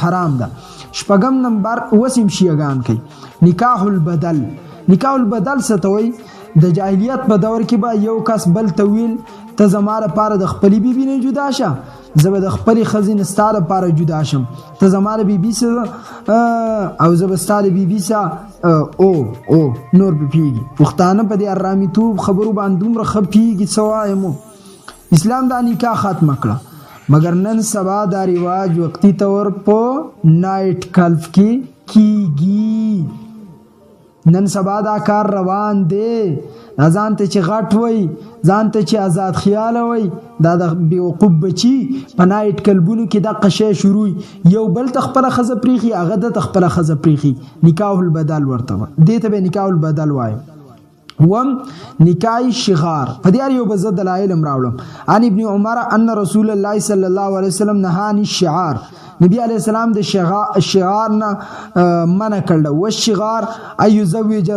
حرام ده. شپږم نمبر وسیم شیعاګان کوي نکاح البدل. نکاح البدل څه ته وایي؟ د جاهلیت په دور کې به یو کس بل طویل ته زما لپاره د خپلې بیبي نه جدا شه، زه به د خپلې ښځې نه ستا لپاره جدا شم، ته زما د بیبي سره او زه به ستا د بیبي سره او نور به پوهېږي. پښتانه په دې ارامیتوب خبرو باندې دومره ښه پوهېږي څه وایمو. اسلام دا نکاح ختمه کړه، مګر نن سبا دا رواج وقتی طور په نایټ کلف کې کیږي. نن سبا دا کار روان دی. دا ځان ته چې غټ وای، ځان ته چې آزاد خیال وای، دا د بیوقوف بچي په نایټ کلبونو کې د قشې شروع یو بل تخپل خزه پریخي، هغه د تخپل خزه پریخي. نکاح البدل ورته دې ته به نکاح البدل وای. وم نکاح شغار په دې یو بزد دلایل راوړم. ان ابن عمر ان رسول الله صلی الله علیه وسلم نهى عن الشعار. نبی علیہ السلام د شعار نه منع کړل. و الشغار اي يزوج